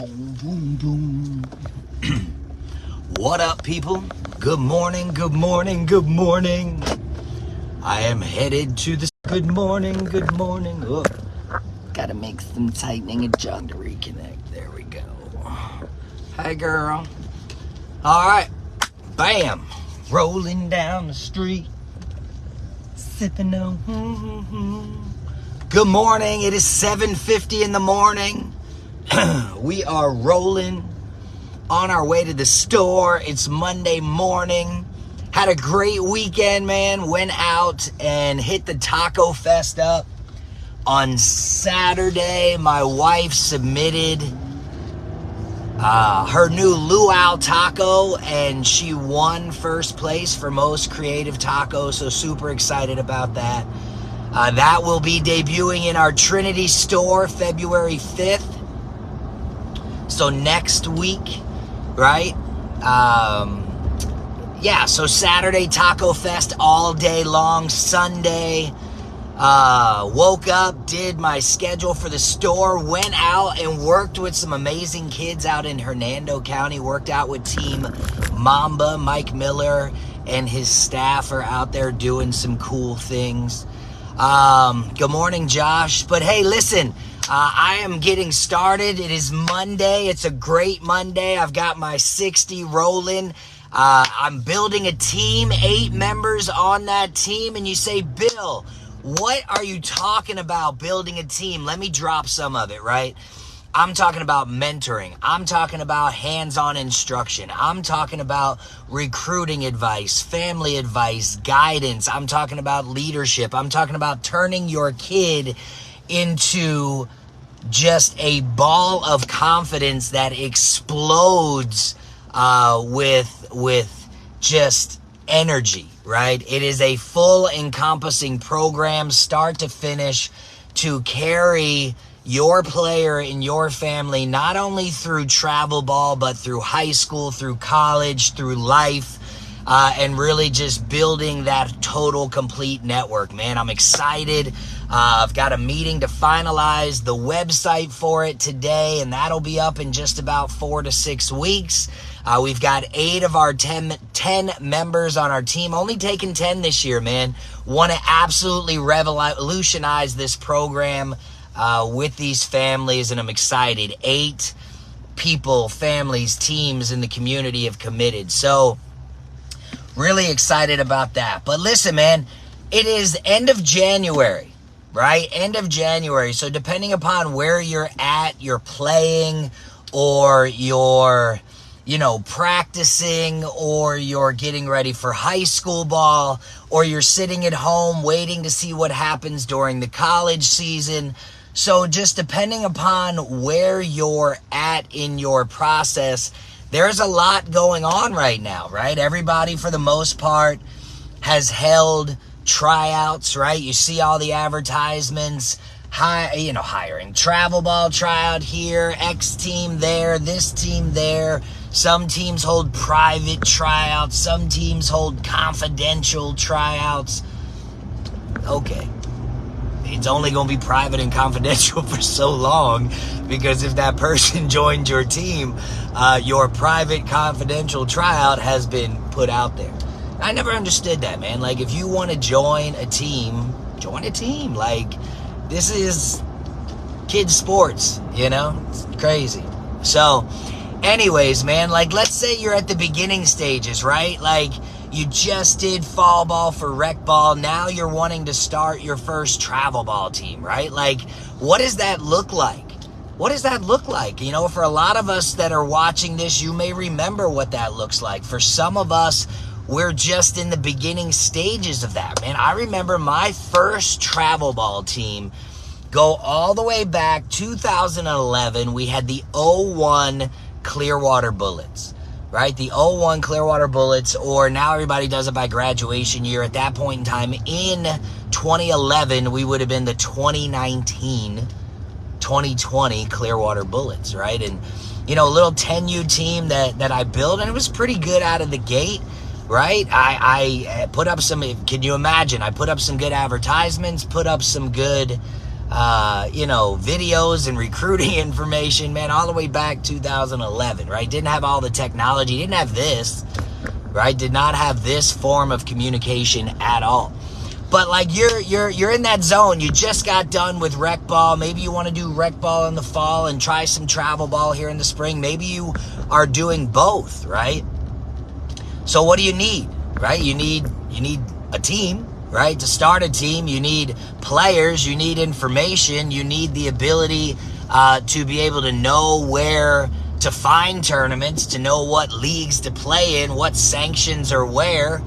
Boom, boom, boom. What up, people? Good morning, good morning, good morning. I am headed to the... Good morning, good morning. Oh, gotta make some tightening and jog to reconnect. There we go. Hi, girl. All right. Bam. Rolling down the street. Sipping on... Good morning. It is 7:50 in the morning. We are rolling on our way to the store. It's Monday morning. Had a great weekend, man. Went out and hit the Taco Fest up. On Saturday, my wife submitted her new luau taco, and she won first place for most creative taco, so super excited about that. That will be debuting in our Trinity store February 5th. So next week, right? So Saturday, Taco Fest all day long. Sunday, woke up, did my schedule for the store, went out and worked with some amazing kids out in Hernando County, worked out with Team Mamba. Mike Miller and his staff are out there doing some cool things. Good morning, Josh. But hey, listen, I am getting started. It is Monday. It's a great Monday. I've got my 60 rolling. I'm building a team, 8 members on that team. And you say, Bill, what are you talking about building a team? Let me drop some of it, right? I'm talking about mentoring. I'm talking about hands-on instruction. I'm talking about recruiting advice, family advice, guidance. I'm talking about leadership. I'm talking about turning your kid into just a ball of confidence that explodes with just energy, right? It is a full encompassing program, start to finish, to carry your player and your family, not only through travel ball, but through high school, through college, through life, and really just building that total complete network, man. I'm excited. I've got a meeting to finalize the website for it today, and that'll be up in just about 4 to 6 weeks. We've got 8 of our 10 members on our team, only taking 10 this year, man. Want to absolutely revolutionize this program with these families, and I'm excited. 8 people, families, teams in the community have committed. So really excited about that. But listen, man, it is end of January, right? End of January. So depending upon where you're at, you're playing, or you're, practicing, or you're getting ready for high school ball, or you're sitting at home waiting to see what happens during the college season. So just depending upon where you're at in your process, there's a lot going on right now, right? Everybody, for the most part, has held tryouts, right? You see all the advertisements, hiring. Travel ball tryout here, X team there, this team there. Some teams hold private tryouts. Some teams hold confidential tryouts. Okay. It's only going to be private and confidential for so long, because if that person joined your team, your private confidential tryout has been put out there. I never understood that, man. Like, if you want to join a team, join a team. Like, this is kids sports, It's crazy. So, anyways, man, like, let's say you're at the beginning stages, right? Like, you just did fall ball for rec ball. Now you're wanting to start your first travel ball team, right? Like, what does that look like? What does that look like? For a lot of us that are watching this, you may remember what that looks like. For some of us, we're just in the beginning stages of that, man. I remember my first travel ball team go all the way back 2011. We had the 01 Clearwater Bullets. Right? The 01 Clearwater Bullets, or now everybody does it by graduation year. At that point in time, in 2011, we would have been the 2019-2020 Clearwater Bullets, right? And, a little 10U team that I built, and it was pretty good out of the gate, right? I put up some, can you imagine? I put up some good advertisements, put up some good videos and recruiting information, man, all the way back 2011, right? Didn't have all the technology, didn't have this, right? Did not have this form of communication at all. But like you're in that zone. You just got done with rec ball. Maybe you want to do rec ball in the fall and try some travel ball here in the spring. Maybe you are doing both, right? So what do you need, right? You need a team, right? To start a team, you need players, you need information, you need the ability to be able to know where to find tournaments, to know what leagues to play in, what sanctions are where,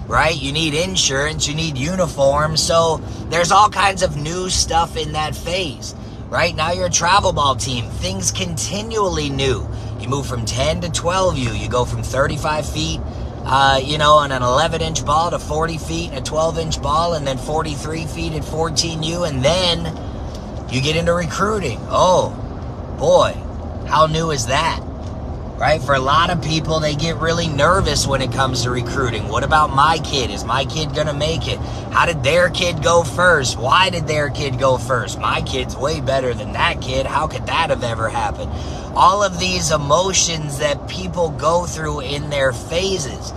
right? You need insurance, you need uniforms. So there's all kinds of new stuff in that phase, right? Now you're a travel ball team. Things continually new. You move from 10 to 12U. You go from 35 feet, on an 11-inch ball to 40 feet and a 12-inch ball, and then 43 feet at 14U. And then you get into recruiting. Oh, boy, how new is that? Right? For a lot of people, they get really nervous when it comes to recruiting. What about my kid? Is my kid going to make it? How did their kid go first? Why did their kid go first? My kid's way better than that kid. How could that have ever happened? All of these emotions that people go through in their phases,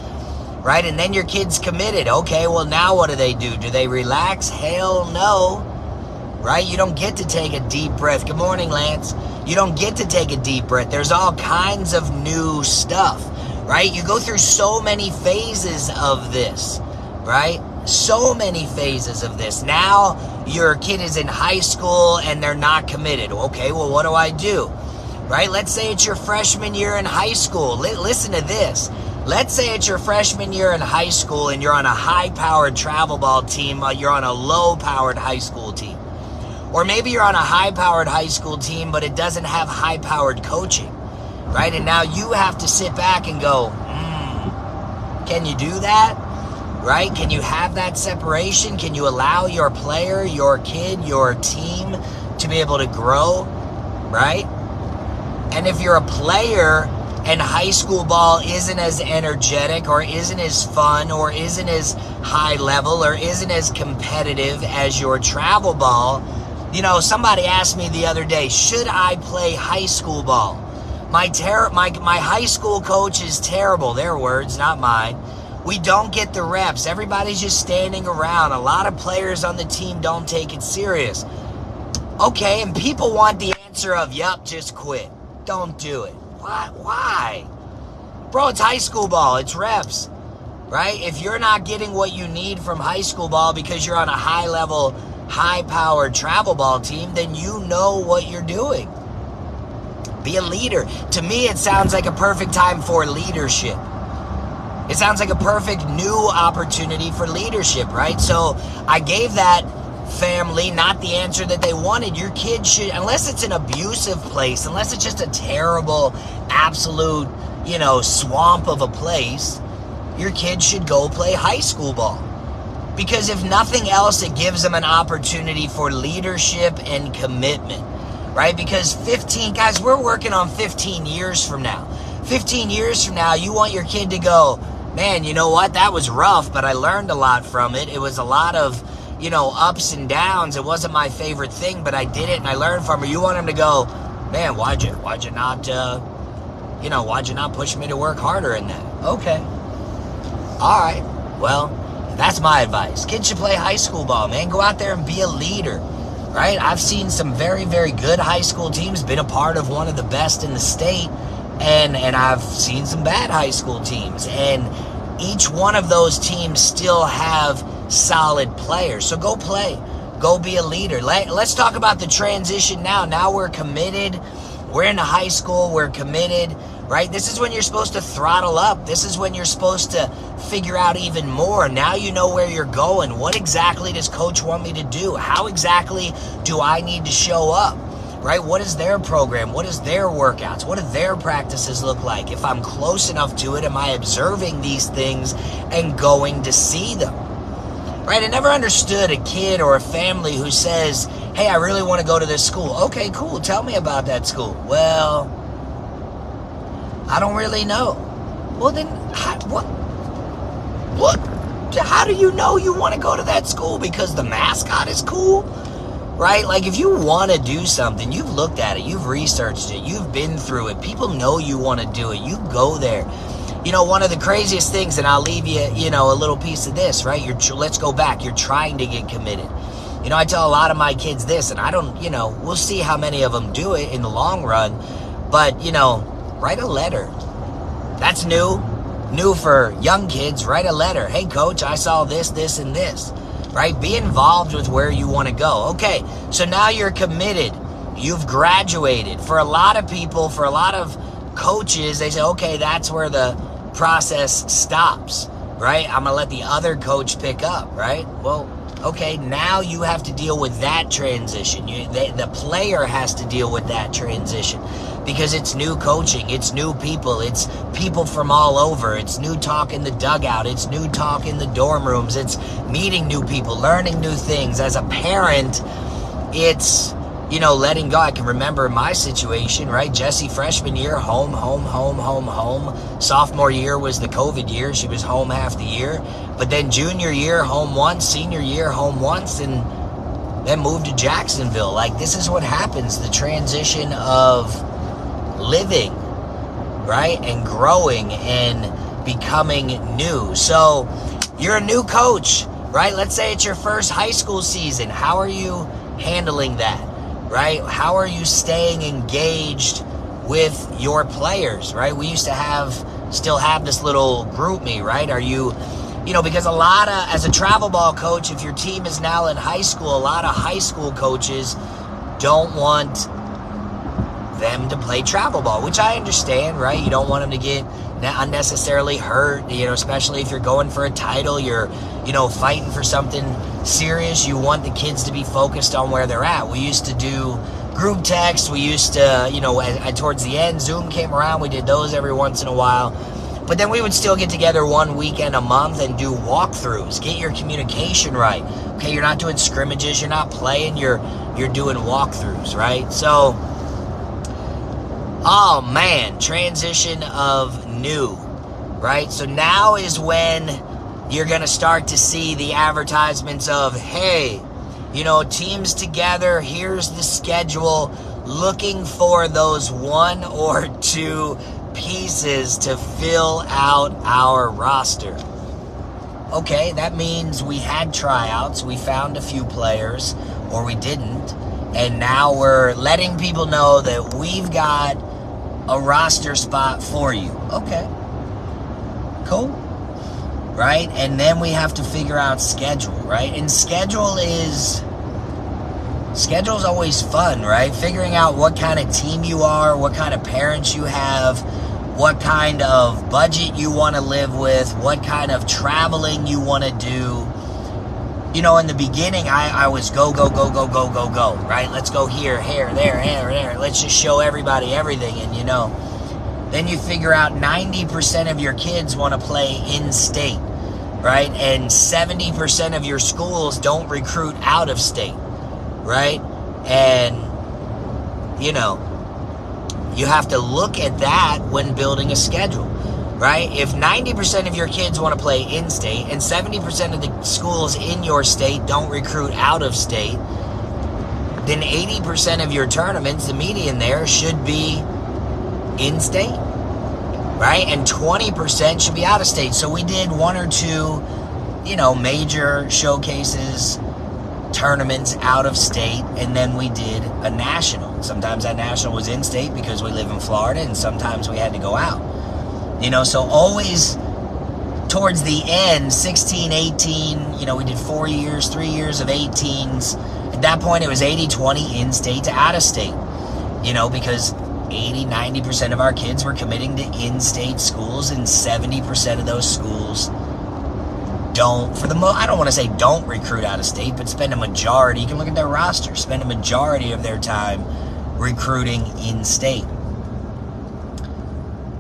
right? And then your kid's committed. Okay, well, now what do? Do they relax? Hell no, right? You don't get to take a deep breath. Good morning, Lance. You don't get to take a deep breath. There's all kinds of new stuff, right? You go through so many phases of this, right? So many phases of this. Now your kid is in high school and they're not committed. Okay, well, what do I do? Right? Let's say it's your freshman year in high school. Listen to this. Let's say it's your freshman year in high school and you're on a high-powered travel ball team. You're on a low-powered high school team. Or maybe you're on a high-powered high school team, but it doesn't have high-powered coaching, right? And now you have to sit back and go, can you do that, right? Can you have that separation? Can you allow your player, your kid, your team to be able to grow, right? And if you're a player and high school ball isn't as energetic or isn't as fun or isn't as high level or isn't as competitive as your travel ball, somebody asked me the other day, should I play high school ball? My high school coach is terrible. Their words, not mine. We don't get the reps. Everybody's just standing around. A lot of players on the team don't take it serious. Okay, and people want the answer of, yep, just quit. Don't do it. Why? Bro, it's high school ball. It's reps, right? If you're not getting what you need from high school ball because you're on a high-level, high-powered travel ball team, then you know what you're doing. Be a leader. To me, it sounds like a perfect time for leadership. It sounds like a perfect new opportunity for leadership, right? So I gave that family not the answer that they wanted. Your kid should, unless it's an abusive place, unless it's just a terrible, absolute, swamp of a place, your kid should go play high school ball. Because if nothing else, it gives them an opportunity for leadership and commitment, right? Because 15, guys, we're working on 15 years from now. 15 years from now, you want your kid to go, man, you know what? That was rough, but I learned a lot from it. It was a lot of, ups and downs. It wasn't my favorite thing, but I did it and I learned from it. You want him to go, man, why'd you not push me to work harder in that? Okay. All right. Well, that's my advice. Kids should play high school ball, man. Go out there and be a leader, right? I've seen some very, very good high school teams, been a part of one of the best in the state, and I've seen some bad high school teams, and each one of those teams still have solid players. So go play. Go be a leader. Let's talk about the transition now. Now we're committed. We're in high school. We're committed, right? This is when you're supposed to throttle up. This is when you're supposed to figure out even more. Now you know where you're going. What exactly does coach want me to do? How exactly do I need to show up, right? What is their program? What is their workouts? What do their practices look like? If I'm close enough to it, am I observing these things and going to see them? Right? I never understood a kid or a family who says, hey, I really want to go to this school. Okay, cool. Tell me about that school. Well, I don't really know. Well, then, how do you know you want to go to that school? Because the mascot is cool? right? Like if you want to do something, you've looked at it, you've researched it, you've been through it, people know you want to do it, you go there. One of the craziest things, and I'll leave you, a little piece of this, right? Let's go back. You're trying to get committed. I tell a lot of my kids this, and I don't, we'll see how many of them do it in the long run, but, write a letter. That's new for young kids. Write a letter. Hey, coach, I saw this, this, and this, right? Be involved with where you want to go. Okay, so now you're committed. You've graduated. For a lot of people, for a lot of coaches, they say, okay, that's where the process stops, right? I'm going to let the other coach pick up, right? Well, okay, now you have to deal with that transition. The player has to deal with that transition because it's new coaching, it's new people, it's people from all over, it's new talk in the dugout, it's new talk in the dorm rooms, it's meeting new people, learning new things. As a parent, it's, letting go. I can remember my situation, right? Jessie, freshman year, home. Sophomore year was the COVID year. She was home half the year. But then junior year, home once. Senior year, home once. And then moved to Jacksonville. Like, this is what happens. The transition of living, right? And growing and becoming new. So you're a new coach, right? Let's say it's your first high school season. How are you handling that? Right? How are you staying engaged with your players, right? We used to still have this little group me, right? Are you, because as a travel ball coach, if your team is now in high school, a lot of high school coaches don't want them to play travel ball, which I understand, right? You don't want them to get unnecessarily hurt, especially if you're going for a title, you're, fighting for something serious. You want the kids to be focused on where they're at. We used to do group text. We used to, towards the end, Zoom came around. We did those every once in a while. But then we would still get together one weekend a month and do walkthroughs. Get your communication right. Okay, you're not doing scrimmages. You're not playing. You're doing walkthroughs, right? So, oh man, transition of new, right? So now is when you're going to start to see the advertisements of, hey, teams together, here's the schedule, looking for those one or two pieces to fill out our roster. Okay, that means we had tryouts, we found a few players, or we didn't, and now we're letting people know that we've got a roster spot for you. Okay, cool. Right? And then we have to figure out schedule, right? And schedule's always fun, right? Figuring out what kind of team you are, what kind of parents you have, what kind of budget you want to live with, what kind of traveling you want to do. In the beginning, I was go, right? Let's go here, there. Let's just show everybody everything. And, then you figure out 90% of your kids want to play in-state, right? And 70% of your schools don't recruit out of state, right? And, you have to look at that when building a schedule, right? If 90% of your kids want to play in-state and 70% of the schools in your state don't recruit out of state, then 80% of your tournaments, the median there, should be in-state, right? And 20% should be out of state. So we did one or two, major showcases, tournaments out of state, and then we did a national. Sometimes that national was in-state because we live in Florida, and sometimes we had to go out. So always towards the end, 16, 18, we did 3 years of 18s. At that point, it was 80-20 in-state to out-of-state, because 80-90% of our kids were committing to in-state schools, and 70% of those schools I don't want to say don't recruit out of state, but spend a majority, you can look at their roster, spend a majority of their time recruiting in-state.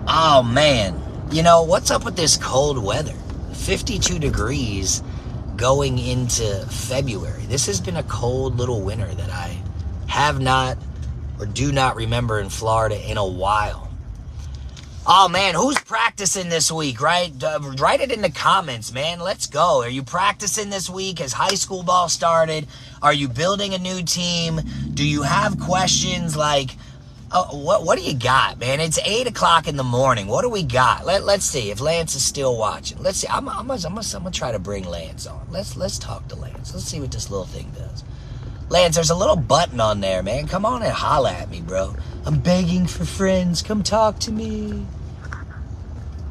Oh man, what's up with this cold weather? 52 degrees going into February. This has been a cold little winter that I have not or do not remember in Florida in a while. Oh, man, who's practicing this week, right? Write it in the comments, man. Let's go. Are you practicing this week? Has high school ball started? Are you building a new team? Do you have questions like, what do you got, man? It's 8 o'clock in the morning. What do we got? Let's see if Lance is still watching. Let's see. I'm gonna try to bring Lance on. Let's talk to Lance. Let's see what this little thing does. Lance, there's a little button on there, man. Come on and holla at me, bro. I'm begging for friends. Come talk to me.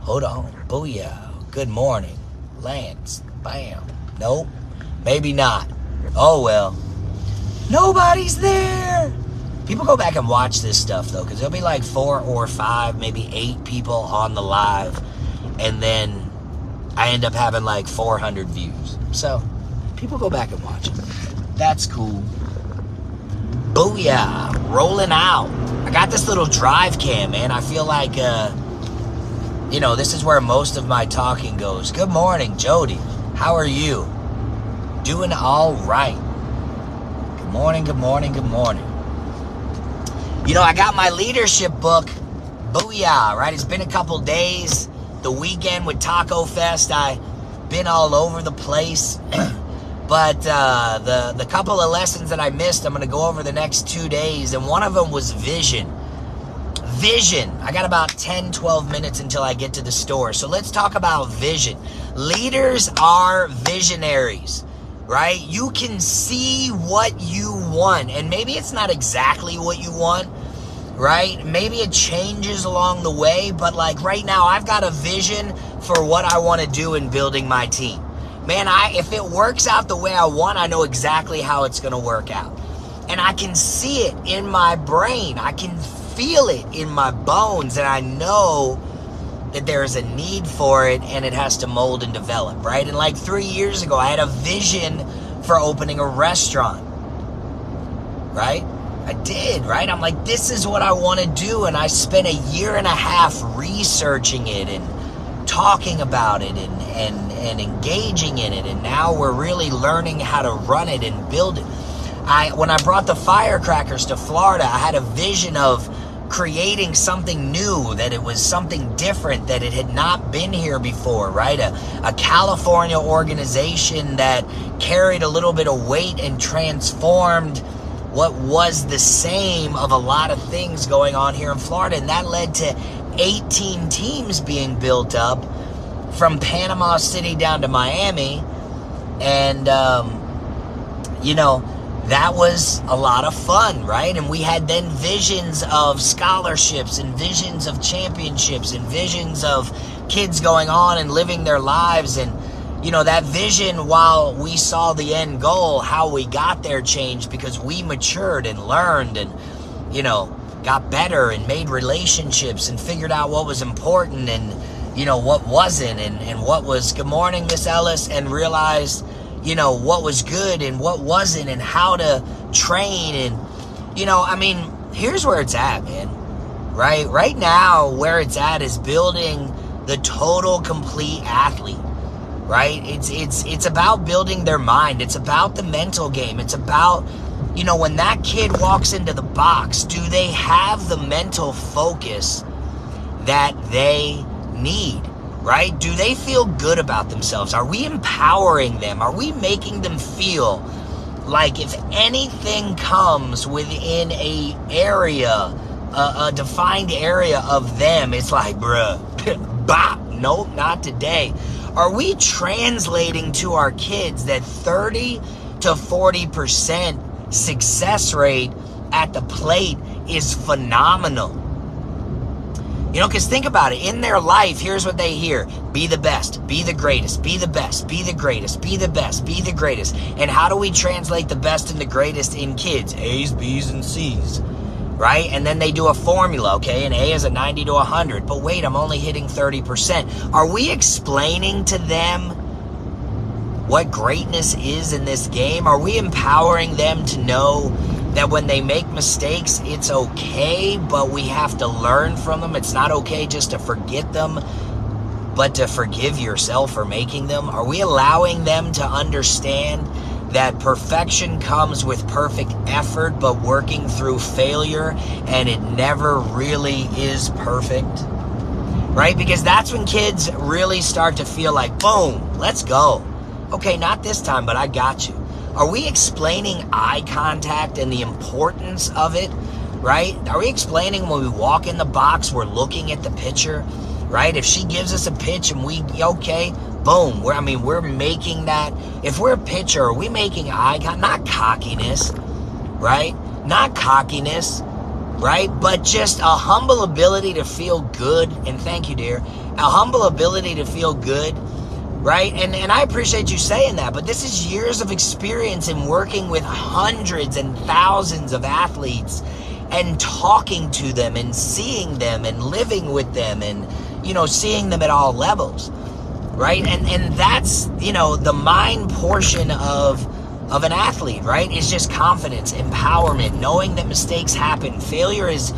Hold on. Booyah. Good morning. Lance. Bam. Nope. Maybe not. Oh, well. Nobody's there. People go back and watch this stuff, though, because there'll be like 4 or 5, maybe 8 people on the live, and then I end up having like 400 views. So, people go back and watch it. That's cool. Booyah. Rolling out. I got this little drive cam, man. I feel like, this is where most of my talking goes. Good morning, Jody. How are you? Doing all right. Good morning, good morning, good morning. I got my leadership book. Booyah, right? It's been a couple days. The weekend with Taco Fest, I've been all over the place. But the couple of lessons that I missed, I'm going to go over the next 2 days. And one of them was vision. Vision. I got about 10, 12 minutes until I get to the store. So let's talk about vision. Leaders are visionaries, right? You can see what you want. And maybe it's not exactly what you want, right? Maybe it changes along the way. But like right now, I've got a vision for what I want to do in building my team. Man, if it works out the way I want, I know exactly how it's going to work out. And I can see it in my brain. I can feel it in my bones. And I know that there is a need for it and it has to mold and develop, right? And like 3 years ago, I had a vision for opening a restaurant, right? I did, right? I'm like, this is what I want to do. And I spent 1.5 years researching it and talking about it and engaging in it, and now we're really learning how to run it and build it. When I brought the firecrackers to Florida, I had a vision of creating something new, that it was something different, that it had not been here before, right? A California organization that carried a little bit of weight and transformed what was the same of a lot of things going on here in Florida, and that led to 18 teams being built up from Panama City down to Miami. And, that was a lot of fun, right? And we had then visions of scholarships and visions of championships and visions of kids going on and living their lives. And, that vision, while we saw the end goal, how we got there changed because we matured and learned and, got better and made relationships and figured out what was important and, what wasn't and what was, good morning, Miss Ellis, and realized, what was good and what wasn't and how to train. And, here's where it's at, man, right? Right now, where it's at is building the total complete athlete, right? It's about building their mind. It's about the mental game. It's about, when that kid walks into the box, do they have the mental focus that they need, right? Do they feel good about themselves? Are we empowering them? Are we making them feel like if anything comes within a defined area of them, it's like, bruh, bop, nope, not today. Are we translating to our kids that 30 to 40% success rate at the plate is phenomenal? Because think about it. In their life, here's what they hear. Be the best. Be the greatest. Be the best. Be the greatest. Be the best. Be the greatest. And how do we translate the best and the greatest in kids? A's, B's, and C's, right? And then they do a formula, okay? An A is a 90 to 100. But wait, I'm only hitting 30%. Are we explaining to them what greatness is in this game? Are we empowering them to know that when they make mistakes, it's okay, but we have to learn from them? It's not okay just to forget them, but to forgive yourself for making them? Are we allowing them to understand that perfection comes with perfect effort, but working through failure, and it never really is perfect? right? Because that's when kids really start to feel like, boom, let's go. Okay, not this time, but I got you. Are we explaining eye contact and the importance of it, right? Are we explaining when we walk in the box, we're looking at the pitcher, right? If she gives us a pitch and we, okay, boom, we're making that. If we're a pitcher, are we making eye contact? Not cockiness, right? Not cockiness, right? But just a humble ability to feel good. And thank you, dear. A humble ability to feel good, right? And I appreciate you saying that, but this is years of experience in working with hundreds and thousands of athletes and talking to them and seeing them and living with them and, seeing them at all levels, right? And that's, the mind portion of an athlete, right? Is just confidence, empowerment, knowing that mistakes happen. Failure is,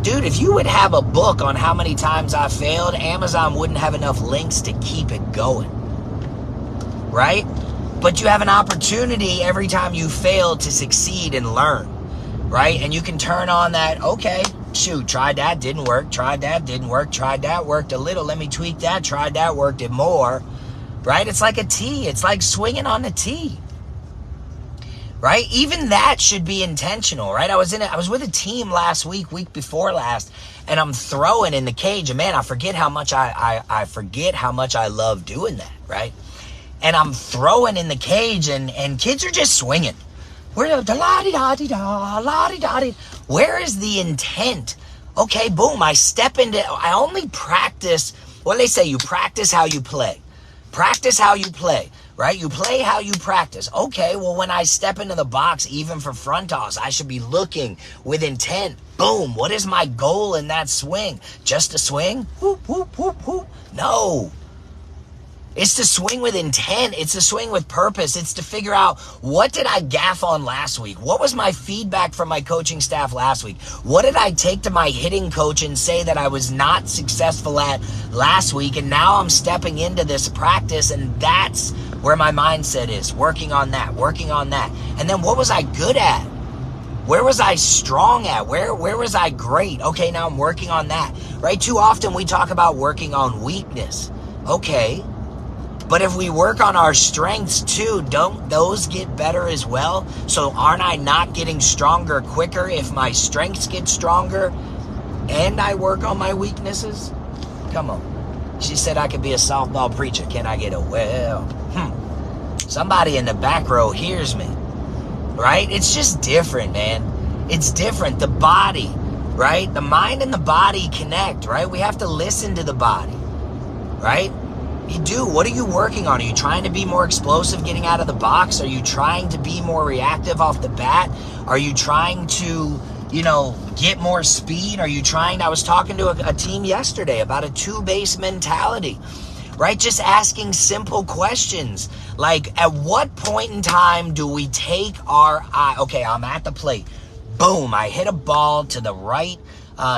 dude, if you would have a book on how many times I failed, Amazon wouldn't have enough links to keep it going, right? But you have an opportunity every time you fail to succeed and learn, right? And you can turn on that, okay, shoot, tried that, didn't work, tried that, didn't work, tried that, worked a little, let me tweak that, tried that, worked it more, right? It's like a tee. It's like swinging on the tee, right? Even that should be intentional, right? I was with a team last week before last, and I'm throwing in the cage, and man, I forget how much I forget how much I love doing that, right? And I'm throwing in the cage, and kids are just swinging. Where is the intent? Okay, boom, I only practice, what do they say? You practice how you play. Practice how you play, right? You play how you practice. Okay, well, when I step into the box, even for front toss, I should be looking with intent. Boom, what is my goal in that swing? Just to swing? Whoop, whoop, whoop, whoop. No. It's to swing with intent. It's to swing with purpose. It's to figure out, what did I gaff on last week? What was my feedback from my coaching staff last week? What did I take to my hitting coach and say that I was not successful at last week? And now I'm stepping into this practice, and that's where my mindset is, working on that. And then what was I good at? Where was I strong at? Where was I great? Okay, now I'm working on that, right? Too often we talk about working on weakness. Okay. But if we work on our strengths too, don't those get better as well? So aren't I not getting stronger quicker if my strengths get stronger and I work on my weaknesses? Come on. She said I could be a softball preacher. Can I get a well? Somebody in the back row hears me, right? It's just different, man. It's different. The body, right? The mind and the body connect, right? We have to listen to the body, right? You do. What are you working on? Are you trying to be more explosive getting out of the box? Are you trying to be more reactive off the bat? Are you trying to, get more speed? Are you trying? I was talking to a team yesterday about a two-base mentality, right? Just asking simple questions. Like, at what point in time do we take our eye? Okay, I'm at the plate. Boom, I hit a ball to the right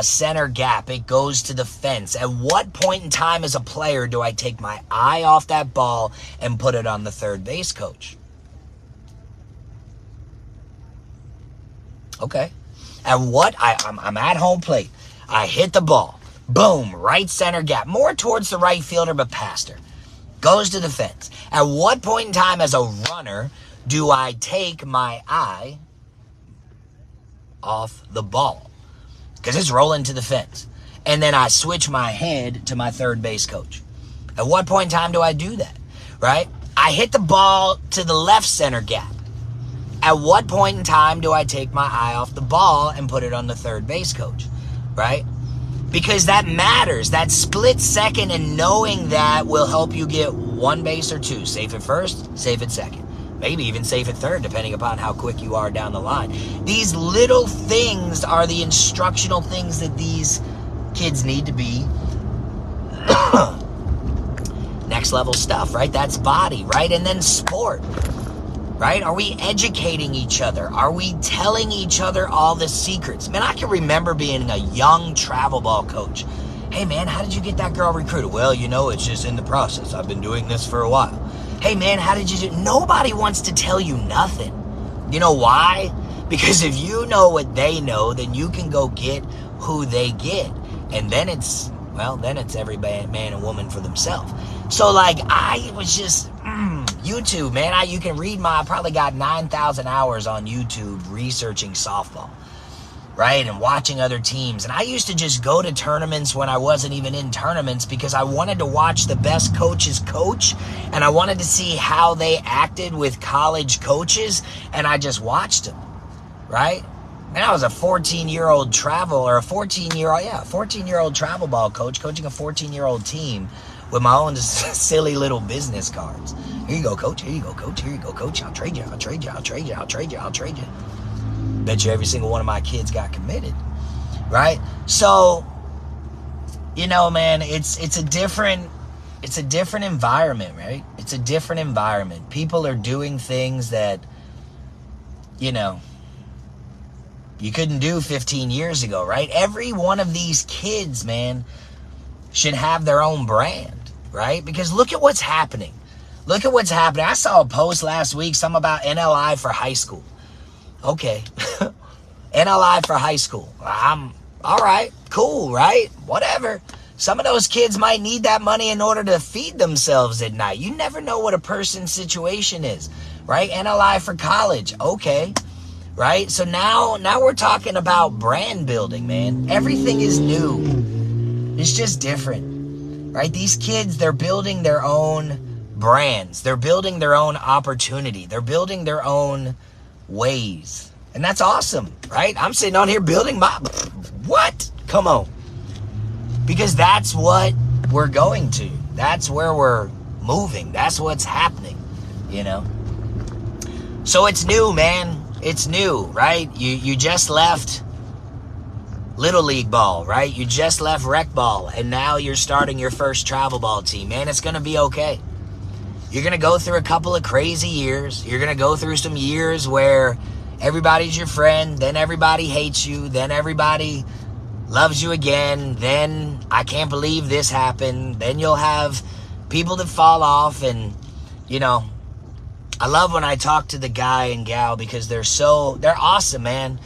center gap. It goes to the fence. At what point in time as a player do I take my eye off that ball and put it on the third base coach? Okay. And I'm at home plate. I hit the ball. Boom, right center gap. More towards the right fielder, but past her. Goes to the fence. At what point in time as a runner do I take my eye off the ball? Because it's rolling to the fence. And then I switch my head to my third base coach. At what point in time do I do that, right? I hit the ball to the left center gap. At what point in time do I take my eye off the ball and put it on the third base coach, right? Because that matters. That split second and knowing that will help you get one base or two. Safe at first, safe at second. Maybe even safe at third, depending upon how quick you are down the line. These little things are the instructional things that these kids need to be next level stuff, right? That's body, right? And then sport, right? Are we educating each other? Are we telling each other all the secrets? Man, I can remember being a young travel ball coach. Hey, man, how did you get that girl recruited? Well, it's just in the process. I've been doing this for a while. Hey, man, how did you do? Nobody wants to tell you nothing. You know why? Because if you know what they know, then you can go get who they get. And then it's well, then it's every man and woman for themselves. So, like, I was just, YouTube, man. You can read I probably got 9,000 hours on YouTube researching softball, right? And watching other teams. And I used to just go to tournaments when I wasn't even in tournaments because I wanted to watch the best coaches coach, and I wanted to see how they acted with college coaches, and I just watched them, right? And I was a 14-year-old travel ball coach coaching a 14-year-old team with my own silly little business cards. Here you go, coach. Here you go, coach. Here you go, coach. I'll trade you. I'll trade you. I'll trade you. I'll trade you. I'll trade you. Bet you every single one of my kids got committed, right? So, man, it's a different environment, right? It's a different environment. People are doing things that, you couldn't do 15 years ago, right? Every one of these kids, man, should have their own brand, right? Because look at what's happening. Look at what's happening. I saw a post last week, something about NLI for high school. Okay. NLI for high school. I'm all right, cool, right? Whatever. Some of those kids might need that money in order to feed themselves at night. You never know what a person's situation is, right? NLI for college. Okay. Right? So now we're talking about brand building, man. Everything is new. It's just different, right? These kids, they're building their own brands. They're building their own opportunity. They're building their own ways. And that's awesome, right? I'm sitting on here building what? Come on. Because that's what we're going to. That's where we're moving. That's what's happening, So it's new, man. It's new, right? You just left Little League ball, right? You just left rec ball, and now you're starting your first travel ball team. Man, it's going to be okay. You're going to go through a couple of crazy years. You're going to go through some years where everybody's your friend, then everybody hates you, then everybody loves you again, then I can't believe this happened, then you'll have people that fall off, and, I love when I talk to the guy and gal because they're awesome, man.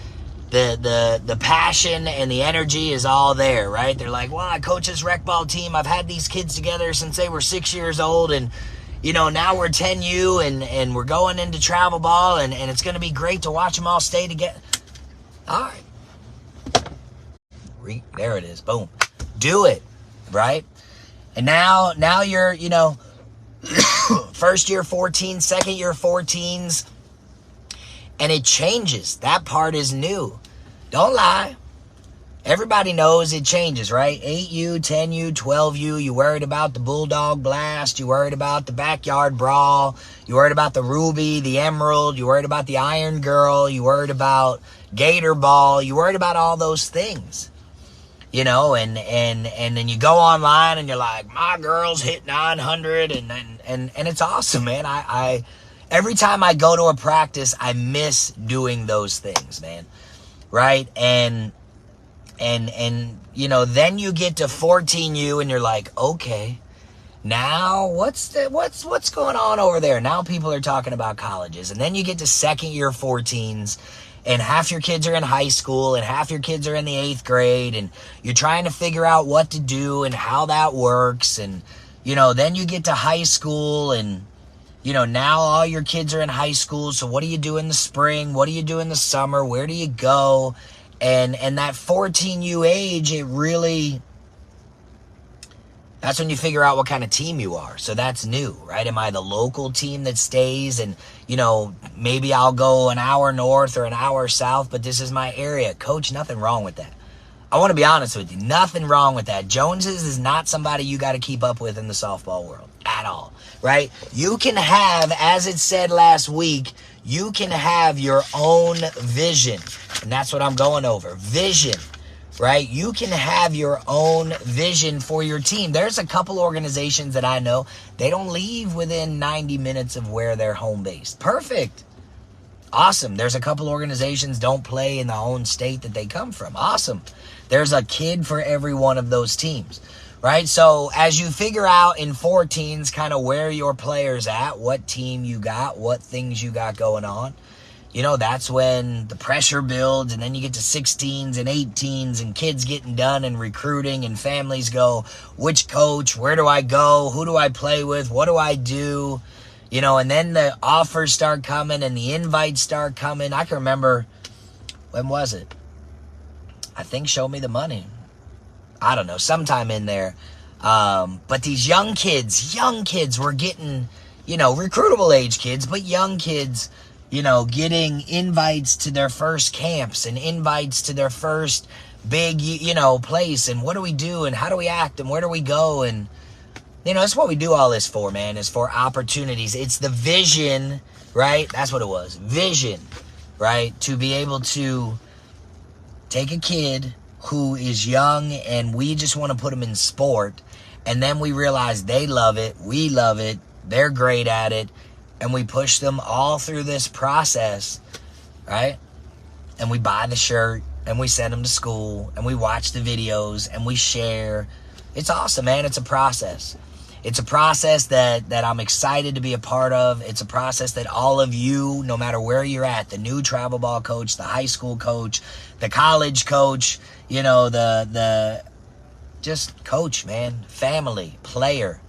The passion and the energy is all there, right? They're like, well, I coach this rec ball team. I've had these kids together since they were 6 years old, and now we're 10U and we're going into travel ball, and it's going to be great to watch them all stay together. All right. There it is. Boom. Do it, right? And now you're, first year 14, second year 14s, and it changes. That part is new. Don't lie. Everybody knows it changes, right? 8U, 10U, 12U. You worried about the Bulldog Blast. You worried about the Backyard Brawl. You worried about the Ruby, the Emerald. You worried about the Iron Girl. You worried about Gator Ball. You worried about all those things. And then you go online and you're like, my girl's hit 900, and it's awesome, man. I every time I go to a practice, I miss doing those things, man. Right? And then you get to 14U and you're like, okay, now what's going on over there? Now people are talking about colleges. And then you get to second year 14s, and half your kids are in high school and half your kids are in the 8th grade, and you're trying to figure out what to do and how that works. And, then you get to high school, and, now all your kids are in high school. So what do you do in the spring? What do you do in the summer? Where do you go? And that 14U age, that's when you figure out what kind of team you are. So that's new, right? Am I the local team that stays, and, maybe I'll go an hour north or an hour south, but this is my area. Coach, nothing wrong with that. I want to be honest with you. Nothing wrong with that. Jones's is not somebody you got to keep up with in the softball world at all, right? You can have, as it said last week, you can have your own vision. And that's what I'm going over. Vision. Right? You can have your own vision for your team. There's a couple organizations that I know, they don't leave within 90 minutes of where they're home based. Perfect. Awesome. There's a couple organizations don't play in the own state that they come from. Awesome. There's a kid for every one of those teams. Right? So as you figure out in 14s kind of where your player's at, what team you got, what things you got going on, that's when the pressure builds, and then you get to 16s and 18s and kids getting done and recruiting, and families go, which coach, where do I go, who do I play with, what do I do? And then the offers start coming and the invites start coming. I can remember, when was it? I think Show Me the Money. I don't know, sometime in there. But these young kids were getting, recruitable age kids, but young kids, getting invites to their first camps and invites to their first big, place. And what do we do? And how do we act? And where do we go? And, that's what we do all this for, man, is for opportunities. It's the vision, right? That's what it was. Vision, right? To be able to take a kid who is young and we just want to put them in sport, and then we realize they love it, we love it, they're great at it, and we push them all through this process, right? And we buy the shirt, and we send them to school, and we watch the videos, and we share. It's awesome, man. It's a process. It's a process that I'm excited to be a part of. It's a process that all of you, no matter where you're at, the new travel ball coach, the high school coach, the college coach, the just coach, man, family, player,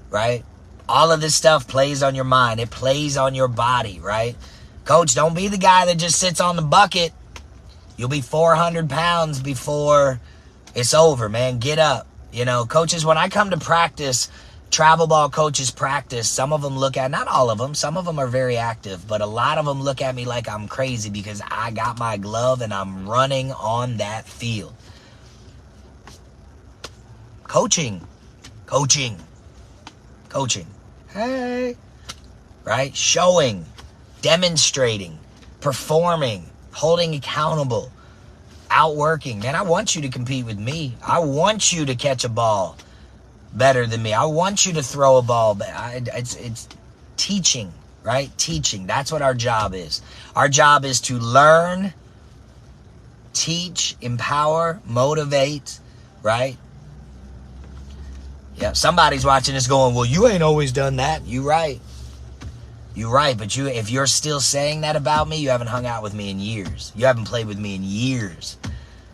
right? All of this stuff plays on your mind. It plays on your body, right? Coach, don't be the guy that just sits on the bucket. You'll be 400 pounds before it's over, man. Get up. Coaches, when I come to practice, travel ball coaches practice, some of them look at, not all of them, some of them are very active, but a lot of them look at me like I'm crazy because I got my glove and I'm running on that field. Coaching. Hey. Right? Showing, demonstrating, performing, holding accountable, outworking. Man, I want you to compete with me. I want you to catch a ball better than me. I want you to throw a ball. It's teaching, right? Teaching. That's what our job is. Our job is to learn, teach, empower, motivate, right? Yeah, somebody's watching this going, well, you ain't always done that. You right. But if you're still saying that about me, you haven't hung out with me in years. You haven't played with me in years.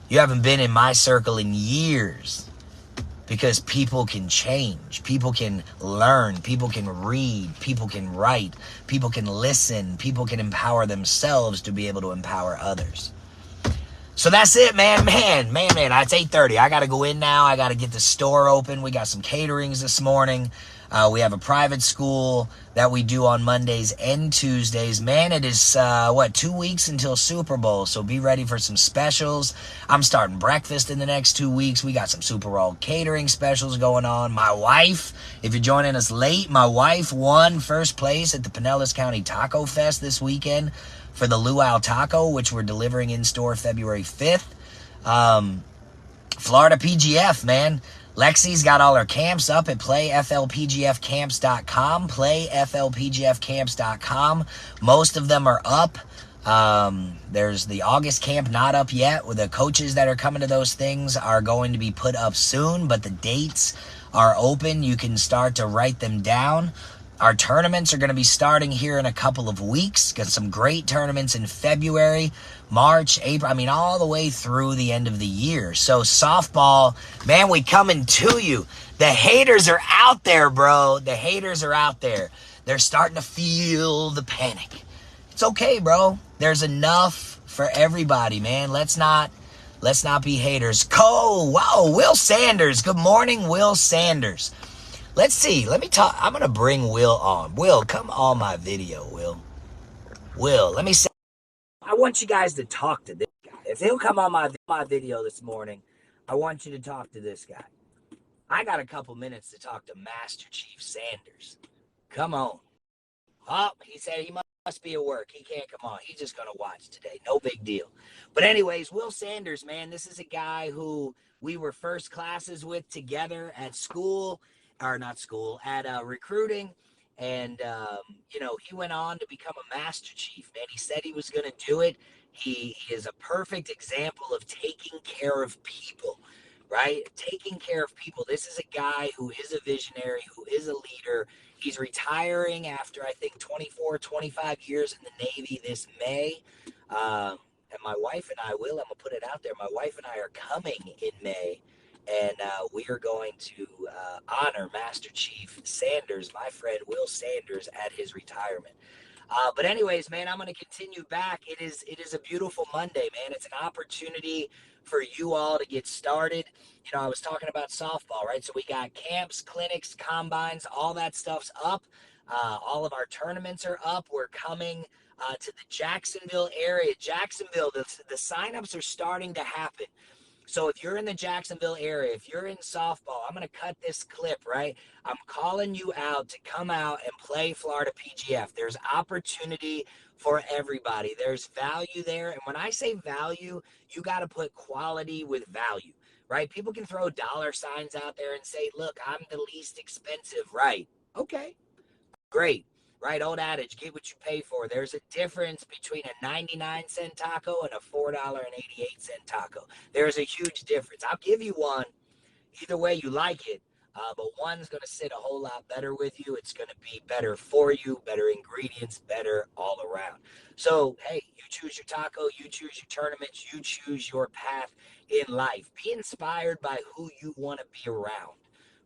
You haven't been in my circle in years. Because people can change. People can learn. People can read. People can write. People can listen. People can empower themselves to be able to empower others. So that's it, man. It's 8:30. I got to go in now. I got to get the store open. We got some caterings this morning. We have a private school that we do on Mondays and Tuesdays. Man, it is, 2 weeks until Super Bowl, so be ready for some specials. I'm starting breakfast in the next 2 weeks. We got some Super Bowl catering specials going on. My wife, if you're joining us late, my wife won first place at the Pinellas County Taco Fest this weekend for the Luau Taco, which we're delivering in store February 5th. Florida PGF, man. Lexi's got all her camps up at playflpgfcamps.com, playflpgfcamps.com. Most of them are up. There's the August camp not up yet. The coaches that are coming to those things are going to be put up soon, but the dates are open. You can start to write them down. Our tournaments are going to be starting here in a couple of weeks. Got some great tournaments in February, March, April, all the way through the end of the year. So softball, man, we coming to you. The haters are out there, bro. The haters are out there. They're starting to feel the panic. It's okay, bro. There's enough for everybody, man. Let's not be haters. Wow, Will Sanders. Good morning, Will Sanders. Let's see. Let me talk. I'm going to bring Will on. Will, come on my video, Will. Will, let me say. I want you guys to talk to this guy. If he'll come on my video this morning, I want you to talk to this guy. I got a couple minutes to talk to Master Chief Sanders. Come on. Oh, he said he must be at work. He can't come on. He's just going to watch today. No big deal. But anyways, Will Sanders, man, this is a guy who we were first classes with together at school. Or not school, at recruiting. And, he went on to become a Master Chief, man. He said he was going to do it. He is a perfect example of taking care of people, right? Taking care of people. This is a guy who is a visionary, who is a leader. He's retiring after, I think, 24, 25 years in the Navy this May. And my wife and I will, I'm going to put it out there, my wife and I are coming in May. And we are going to honor Master Chief Sanders, my friend Will Sanders, at his retirement. But anyways, man, I'm going to continue back. It is a beautiful Monday, man. It's an opportunity for you all to get started. I was talking about softball, right? So we got camps, clinics, combines, all that stuff's up. All of our tournaments are up. We're coming to the Jacksonville area. Jacksonville, the signups are starting to happen. So if you're in the Jacksonville area, if you're in softball, I'm going to cut this clip, right? I'm calling you out to come out and play Florida PGF. There's opportunity for everybody. There's value there. And when I say value, you got to put quality with value, right? People can throw dollar signs out there and say, look, I'm the least expensive, right? Okay, great. Right, old adage, get what you pay for. There's a difference between a 99-cent taco and a $4.88 taco. There's a huge difference. I'll give you one either way you like it. But one's going to sit a whole lot better with you. It's going to be better for you, better ingredients, better all around. So, hey, you choose your taco, you choose your tournaments, you choose your path in life. Be inspired by who you want to be around,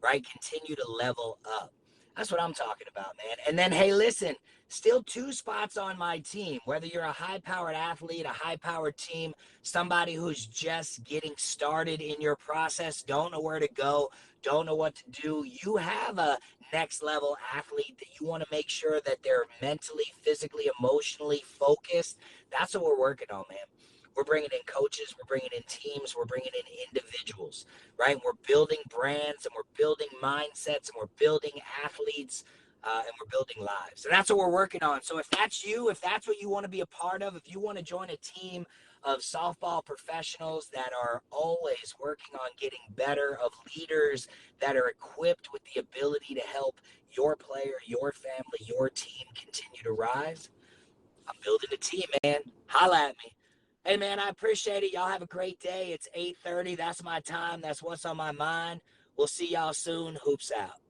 right? Continue to level up. That's what I'm talking about, man. And then, hey, listen, still 2 spots on my team. Whether you're a high-powered athlete, a high-powered team, somebody who's just getting started in your process, don't know where to go, don't know what to do. You have a next level athlete that you want to make sure that they're mentally, physically, emotionally focused. That's what we're working on, man. We're bringing in coaches, we're bringing in teams, we're bringing in individuals, right? We're building brands and we're building mindsets and we're building athletes and we're building lives. And that's what we're working on. So if that's you, if that's what you want to be a part of, if you want to join a team of softball professionals that are always working on getting better, of leaders that are equipped with the ability to help your player, your family, your team continue to rise, I'm building a team, man. Holla at me. Hey, man, I appreciate it. Y'all have a great day. It's 8:30. That's my time. That's what's on my mind. We'll see y'all soon. Hoops out.